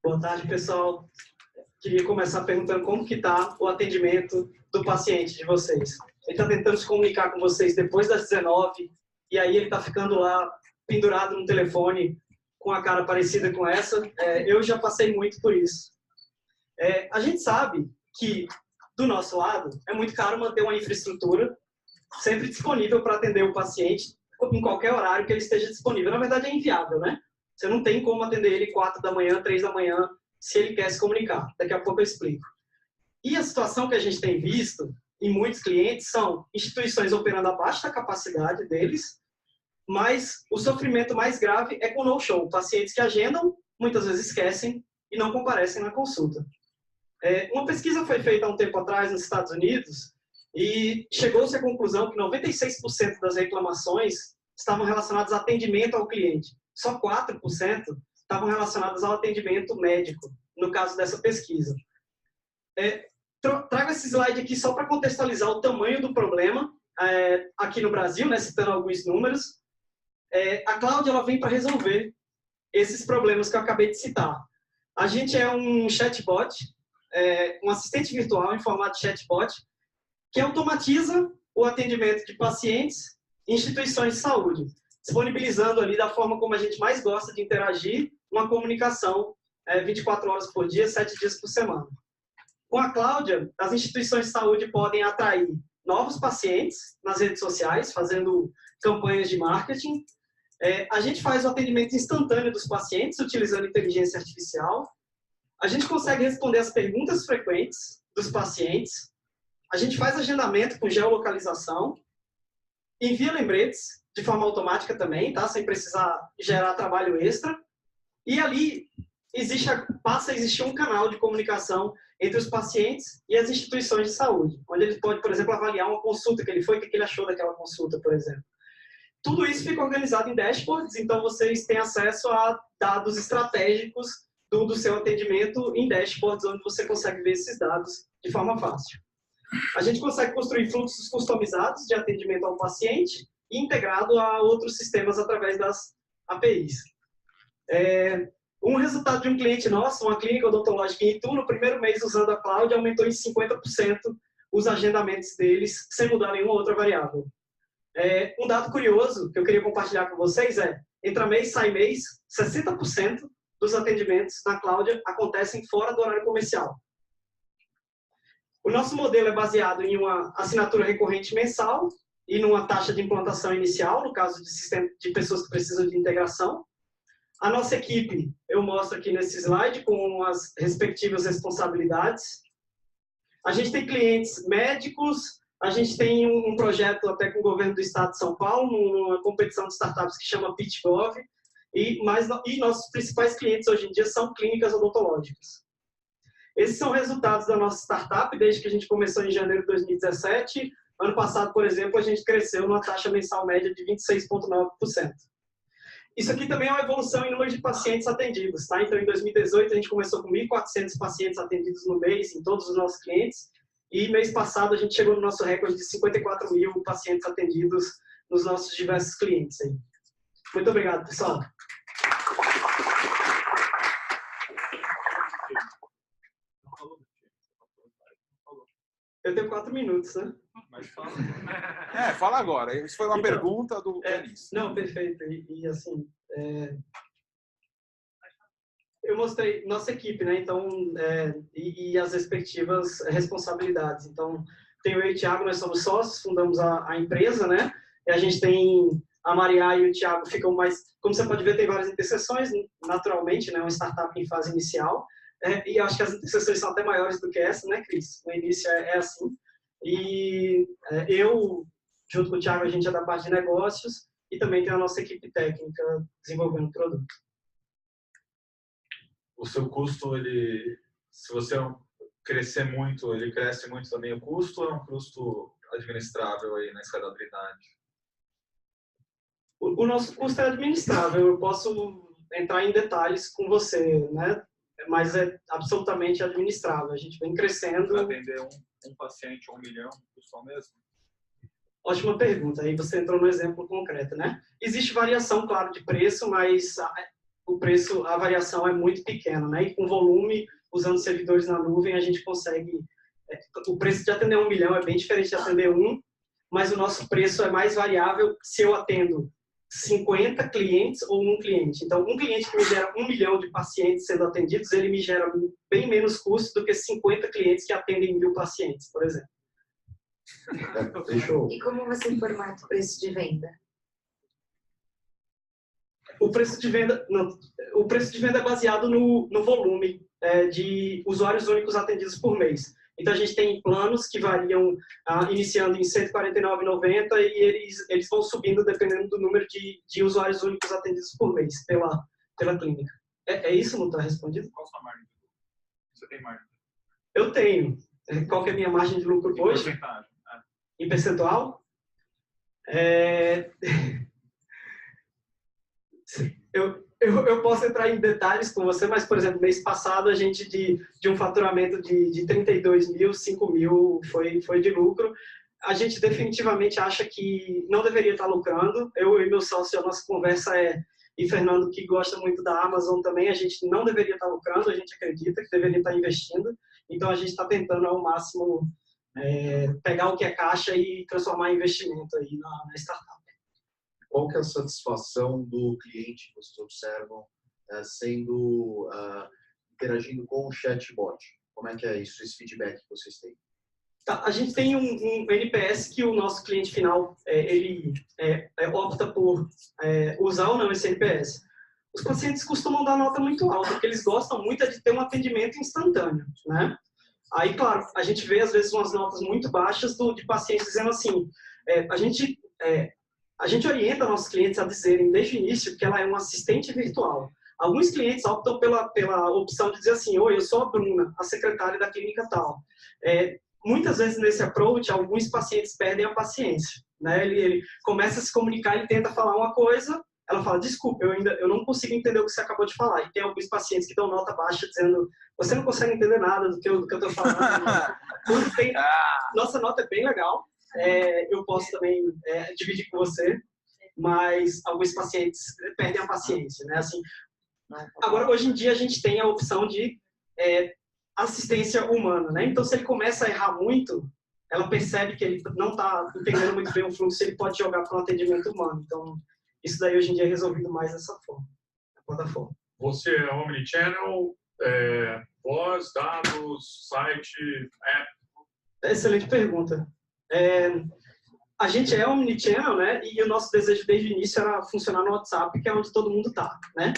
Boa tarde, pessoal. Queria começar perguntando como que está o atendimento do paciente de vocês. Ele está tentando se comunicar com vocês depois das 19 e aí ele está ficando lá pendurado no telefone com a cara parecida com essa. Eu já passei muito por isso. A gente sabe que, do nosso lado, é muito caro manter uma infraestrutura sempre disponível para atender o paciente em qualquer horário que ele esteja disponível. Na verdade, é inviável, né? Você não tem como atender ele 4 da manhã, 3 da manhã, se ele quer se comunicar. Daqui a pouco eu explico. E a situação que a gente tem visto em muitos clientes são instituições operando abaixo da capacidade deles, mas o sofrimento mais grave é com no-show. Pacientes que agendam, muitas vezes esquecem e não comparecem na consulta. Uma pesquisa foi feita há um tempo atrás nos Estados Unidos e chegou-se à conclusão que 96% das reclamações estavam relacionadas a atendimento ao cliente. Só 4% estavam relacionadas ao atendimento médico, no caso dessa pesquisa. Trago esse slide aqui só para contextualizar o tamanho do problema aqui no Brasil, né, citando alguns números. A Cláudia ela vem para resolver esses problemas que eu acabei de citar. A gente é um chatbot, um assistente virtual em formato de chatbot, que automatiza o atendimento de pacientes em instituições de saúde, disponibilizando ali da forma como a gente mais gosta de interagir, uma comunicação 24 horas por dia, 7 dias por semana. Com a Cláudia, as instituições de saúde podem atrair novos pacientes nas redes sociais, fazendo campanhas de marketing. A gente faz o atendimento instantâneo dos pacientes, utilizando inteligência artificial. A gente consegue responder as perguntas frequentes dos pacientes. A gente faz agendamento com geolocalização. Envia lembretes de forma automática também, tá? Sem precisar gerar trabalho extra. E ali passa a existir um canal de comunicação entre os pacientes e as instituições de saúde, onde ele pode, por exemplo, avaliar uma consulta que ele foi, o que ele achou daquela consulta, por exemplo. Tudo isso fica organizado em dashboards, então vocês têm acesso a dados estratégicos do seu atendimento em dashboards, onde você consegue ver esses dados de forma fácil. A gente consegue construir fluxos customizados de atendimento ao paciente e integrado a outros sistemas através das APIs. Um resultado de um cliente nosso, uma clínica odontológica em Itu, no primeiro mês usando a cloud, aumentou em 50% os agendamentos deles, sem mudar nenhuma outra variável. Um dado curioso que eu queria compartilhar com vocês entra mês, sai mês, 60% dos atendimentos na cloud acontecem fora do horário comercial. O nosso modelo é baseado em uma assinatura recorrente mensal e numa taxa de implantação inicial, no caso de pessoas que precisam de integração. A nossa equipe, eu mostro aqui nesse slide, com as respectivas responsabilidades. A gente tem clientes médicos, a gente tem um projeto até com o governo do estado de São Paulo, uma competição de startups que chama PitchGov, e nossos principais clientes hoje em dia são clínicas odontológicas. Esses são resultados da nossa startup, desde que a gente começou em janeiro de 2017. Ano passado, por exemplo, a gente cresceu numa taxa mensal média de 26,9%. Isso aqui também é uma evolução em número de pacientes atendidos, tá? Então, em 2018, a gente começou com 1.400 pacientes atendidos no mês, em todos os nossos clientes, e mês passado a gente chegou no nosso recorde de 54 mil pacientes atendidos nos nossos diversos clientes aí. Muito obrigado, pessoal. Eu tenho 4 minutos, né? Mas fala. Fala agora. Isso foi uma pergunta do Denis. Não, perfeito. E assim, eu mostrei nossa equipe, né? Então, e as respectivas responsabilidades. Então, tem eu e o Thiago, nós somos sócios, fundamos a empresa, né? E a gente tem a Maria e o Thiago ficam mais... Como você pode ver, tem várias interseções, naturalmente, né? Uma startup em fase inicial. E acho que as interseções são até maiores do que essa, né, Cris? No início é assim. E eu, junto com o Thiago, a gente é da parte de negócios e também tem a nossa equipe técnica desenvolvendo o produto. O seu custo, se você crescer muito, ele cresce muito também o custo ou é um custo administrável aí na escalabilidade? O nosso custo é administrável. Eu posso entrar em detalhes com você, né? Mas é absolutamente administrável. A gente vem crescendo. Para atender um paciente 1 milhão, custa o mesmo? Ótima pergunta. Aí você entrou no exemplo concreto, né? Existe variação, claro, de preço, mas o preço, a variação é muito pequena, né? E com volume, usando servidores na nuvem, a gente consegue... O preço de atender 1 milhão é bem diferente de atender um, mas o nosso preço é mais variável se eu atendo 50 clientes ou um cliente. Então, um cliente que me gera 1 milhão de pacientes sendo atendidos, ele me gera bem menos custo do que 50 clientes que atendem 1.000 pacientes, por exemplo. Fechou. E como você formata o preço de venda? O preço de venda é baseado no volume de usuários únicos atendidos por mês. Então, a gente tem planos que variam, iniciando em R$ 149,90 e eles vão subindo dependendo do número de usuários únicos atendidos por mês pela clínica. É isso, não está respondido? Qual a sua margem de lucro? Você tem margem? Eu tenho. Qual que é a minha margem de lucro hoje? Porcentagem. Em percentual? Eu posso entrar em detalhes com você, mas, por exemplo, mês passado a gente de um faturamento de 32 mil, 5 mil foi de lucro. A gente definitivamente acha que não deveria estar lucrando. Eu e meu sócio, a nossa conversa e Fernando, que gosta muito da Amazon também, a gente não deveria estar lucrando, a gente acredita que deveria estar investindo. Então, a gente está tentando ao máximo pegar o que é caixa e transformar em investimento aí na startup. Qual que é a satisfação do cliente que vocês observam interagindo com o chatbot? Como é que é isso, esse feedback que vocês têm? Tá, a gente tem um NPS que o nosso cliente final ele opta por usar ou não esse NPS. Os pacientes costumam dar nota muito alta, porque eles gostam muito de ter um atendimento instantâneo, né? Aí, claro, a gente vê às vezes umas notas muito baixas de pacientes dizendo assim, a gente orienta nossos clientes a dizerem desde o início que ela é um assistente virtual. Alguns clientes optam pela opção de dizer assim, oi, eu sou a Bruna, a secretária da clínica tal. Muitas vezes nesse approach, alguns pacientes perdem a paciência, né? Ele começa a se comunicar, ele tenta falar uma coisa, ela fala, desculpa, eu não consigo entender o que você acabou de falar. E tem alguns pacientes que dão nota baixa dizendo, você não consegue entender nada do que eu estou falando. Nossa nota é bem legal. Eu posso também dividir com você, mas alguns pacientes perdem a paciência, né? Assim, agora, hoje em dia, a gente tem a opção de assistência humana, né? Então, se ele começa a errar muito, ela percebe que ele não está entendendo muito bem o fluxo, ele pode jogar para um atendimento humano. Então, isso daí, hoje em dia, é resolvido mais dessa forma, na plataforma. Você é omnichannel, voz, dados, site, app? Excelente pergunta. A gente é omnichannel, né? E o nosso desejo desde o início era funcionar no WhatsApp, que é onde todo mundo está, né?